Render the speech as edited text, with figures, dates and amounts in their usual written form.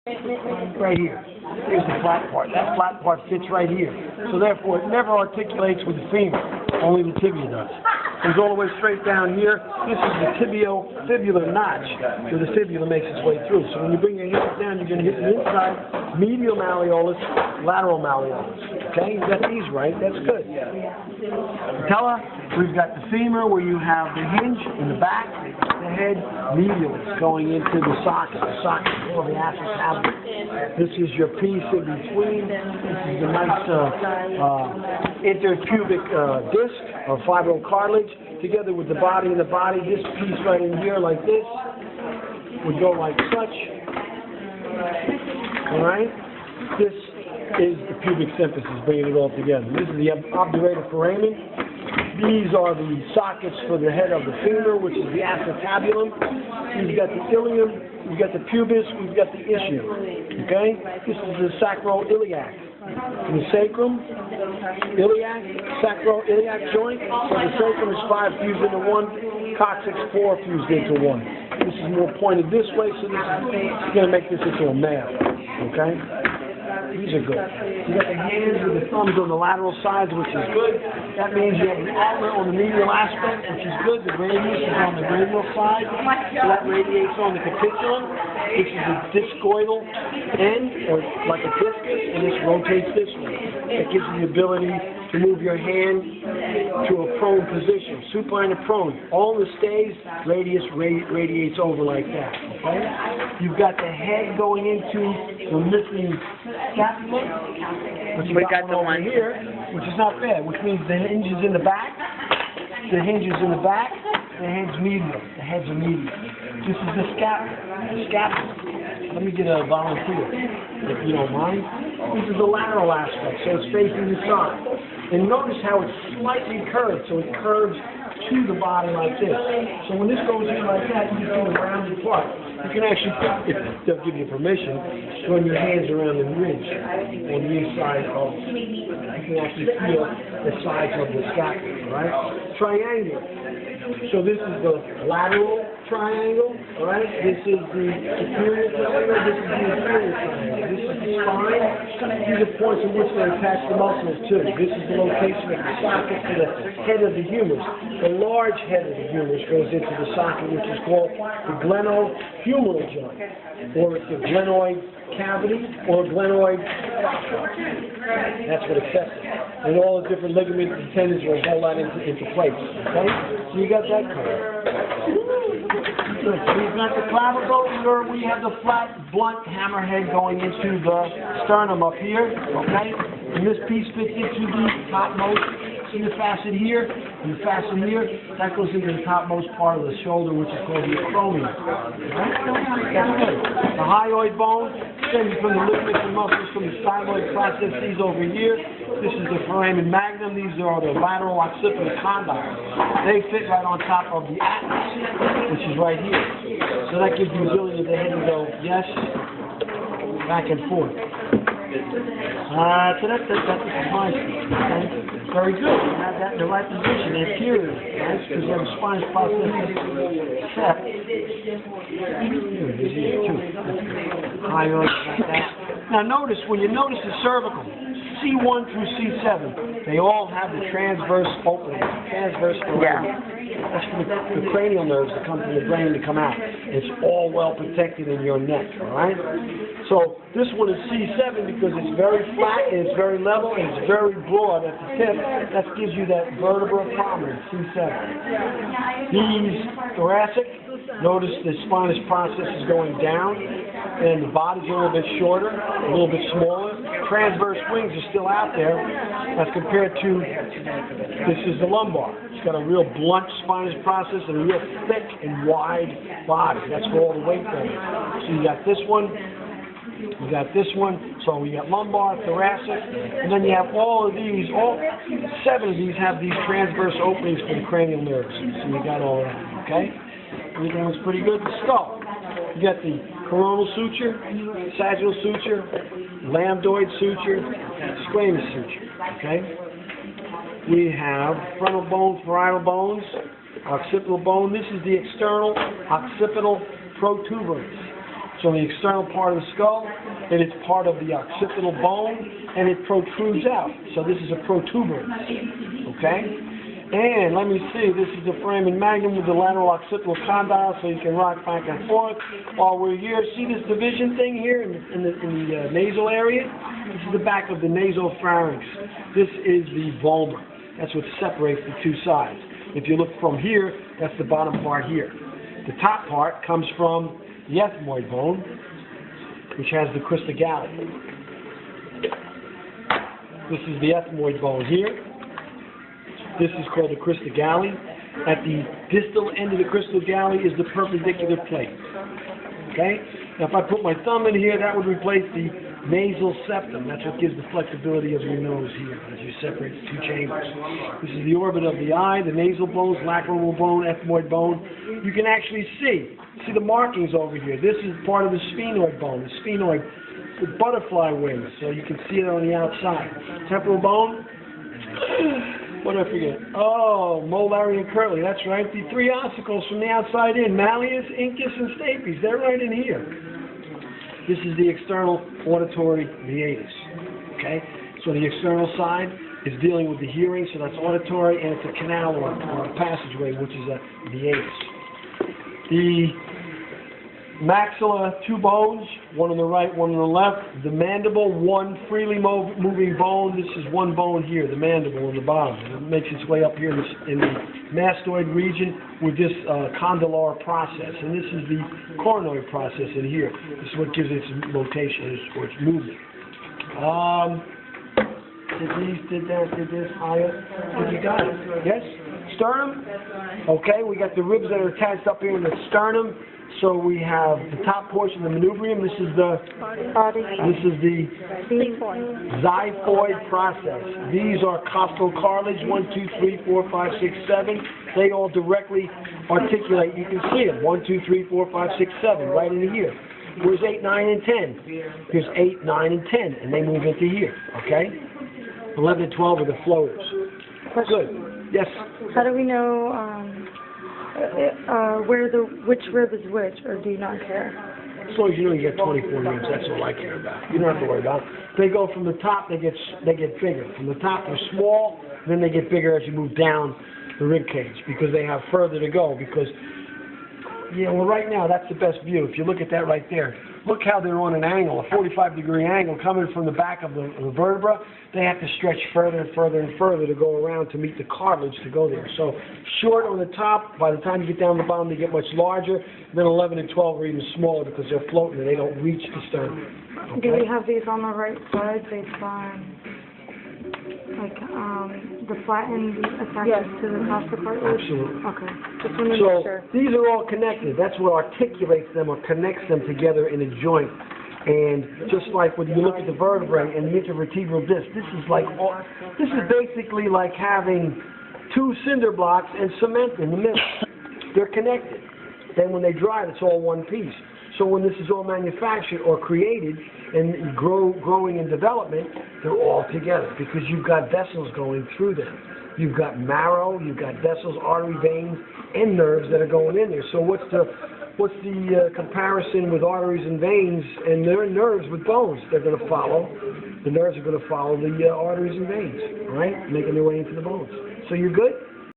Right here. Here's the flat part. That flat part fits right here. So therefore, it never articulates with the femur. Only the tibia does. Goes all the way straight down here. This is the tibio-fibular notch where the fibula makes its way through. So when you bring your hands down, you're going to hit the inside medial malleolus, lateral malleolus. Okay? You got these right. That's good. Patella, we've got the femur where you have the hinge in the back, the head medialis going into the socket. The socket is called the acetabulum. This is your piece in between. This is a nice interpubic disc or fibrocartilage together with the body and the body. This piece right in here like this would go like such. All right? This is the pubic symphysis, bringing it all together. This is the obturator foramen. These are the sockets for the head of the femur, which is the acetabulum. We've got the ilium, we've got the pubis, we've got the ischium. Okay? This is the sacroiliac. And the sacrum, iliac, sacroiliac joint. So the sacrum is 5 fused into 1, coccyx 4 fused into 1. This is more pointed this way, so this is going to make this into a male. Okay? These are good. You got the hands with the thumbs on the lateral sides, which is good. That means you have an antler on the medial aspect, which is good. The radius is on the radial side, so that radiates on the capitulum. This is a discoidal end, or like a discus, and this rotates this way. That gives you the ability to move your hand to a prone position, supine to prone. All the stays, radius radiates over like that. Okay? You've got the head going into the missing scapula, which you got the one here, which is not bad, which means the hinge is in the back, the head's medial, the head's a medial. This is the scapula. Let me get a volunteer, if you don't mind. This is the lateral aspect, so it's facing the side. And notice how it's slightly curved, so it curves to the body like this. So when this goes in like that, you can see the rounded part. You can actually, if they'll give you permission, run your hands around the ridge on the inside of, you can actually feel the sides of the scapula, right? Triangle. So this is the lateral triangle, all right? This is the superior triangle, this is the inferior triangle. This is the spine. These are points in which they attach the muscles to. This is the location of the socket to the head of the humerus. The large head of the humerus goes into the socket, which is called the glenohumeral joint, or it's the glenoid cavity, or glenoid structure. That's what it says. And all the different ligaments and tendons will hold that into place. Okay? So you got that covered. Good. So you've got the clavicle, or we have the flat, blunt hammerhead going into the sternum up here. Okay? And this piece fits into the topmost. See the facet here, and the facet here, that goes into the topmost part of the shoulder, which is called the acromion. Right? That's good. The hyoid bone stems from the ligaments and muscles from the styloid process. These over here. This is the foramen magnum. These are the lateral occipital condyles. They fit right on top of the atlas, which is right here. So that gives you the ability of the head to go, yes, back and forth. So this is my speech, okay? Very good. You have that in the right position, anterior, right? Because you have a spinous process set. Here it is here, too. Hyoid, like that. Now notice, when you notice the cervical, C1 through C7, they all have the transverse opening, transverse foramen. Yeah. That's for the cranial nerves that come from the brain to come out. It's all well protected in your neck, all right? So this one is C7 because it's very flat, and it's very level, and it's very broad at the tip. That gives you that vertebral prominence, C7. These thoracic, notice the spinous process is going down, and the body's a little bit shorter, a little bit smaller. Transverse wings are still out there as compared to, this is the lumbar. It's got a real blunt spinous process and a real thick and wide body. That's where all the weight goes. So you got this one, you got this one, so you got lumbar, thoracic, and then you have all of these, all 7 of these have these transverse openings for the cranial nerves. So you got all that, okay? Everything was pretty good. The skull. You got the coronal suture, sagittal suture, lambdoid suture, squamous suture, okay? We have frontal bone, parietal bones, occipital bone. This is the external occipital protuberance. It's on the external part of the skull, and it's part of the occipital bone, and it protrudes out. So this is a protuberance, okay? And let me see, this is the foramen magnum with the lateral occipital condyle, so you can rock back and forth while we're here. See this division thing here in the nasal area? This is the back of the nasopharynx. This is the vomer. That's what separates the two sides. If you look from here, that's the bottom part here. The top part comes from the ethmoid bone, which has the crista galli. This is the ethmoid bone here. This is called the crista galli. At the distal end of the crista galli is the perpendicular plate. Okay? Now if I put my thumb in here, that would replace the nasal septum. That's what gives the flexibility of your nose here as you separate the two chambers. This is the orbit of the eye, the nasal bones, lacrimal bone, ethmoid bone. You can actually see the markings over here. This is part of the sphenoid bone. The sphenoid with butterfly wings, so you can see it on the outside. Temporal bone. What did I forget? Oh, molare and curly. That's right. The three ossicles from the outside in. Malleus, incus, and stapes. They're right in here. This is the external auditory meatus. Okay? So the external side is dealing with the hearing, so that's auditory, and it's a canal or a passageway, which is a meatus. The maxilla, two bones, one on the right, one on the left. The mandible, one freely moving bone. This is one bone here, the mandible on the bottom. It makes its way up here in the mastoid region with this condylar process. And this is the coronoid process in here. This is what gives its rotation or its movement. Did these, did that, did this, higher? You got it. Yes? Sternum? Okay, we got the ribs that are attached up here in the sternum. So we have the top portion, the manubrium. This is the body. This is the xiphoid process. These are costal cartilage. 1, 2, 3, 4, 5, 6, 7. They all directly articulate. You can see them. 1, 2, 3, 4, 5, 6, 7. Right in here. Here's 8, 9, and 10. Here's 8, 9, and 10, and they move into here. Okay. 11 and 12 are the floaters. Good. Yes. How do we know? Which rib is which, or do you not care? As long as you know you get 24 ribs, that's all I care about. You don't have to worry about it. They go from the top, they get bigger. From the top, they're small, then they get bigger as you move down the rib cage because they have further to go. Because, yeah, well, right now that's the best view. If you look at that right there, look how they're on an angle, a 45-degree angle coming from the back of the vertebra. They have to stretch further and further and further to go around to meet the cartilage to go there. So short on the top, by the time you get down the bottom, they get much larger. Then 11 and 12 are even smaller because they're floating and they don't reach the sternum. Okay? Do we have these on the right side based on the flattened attaches to the costa cartilage? Absolutely. Okay. Just want to So make sure. these are all connected. That's what articulates them or connects them together in a joint. And just like when you look at the vertebrae and the intervertebral disc, this is basically like having two cinder blocks and cement in the middle. They're connected. Then when they dry, it's all one piece. So when this is all manufactured or created and growing in development, they're all together because you've got vessels going through them. You've got marrow, you've got vessels, artery, veins, and nerves that are going in there. So what's the comparison with arteries and veins and their nerves with bones? They're going to follow. The nerves are going to follow the arteries and veins, right? Making their way into the bones. So you're good?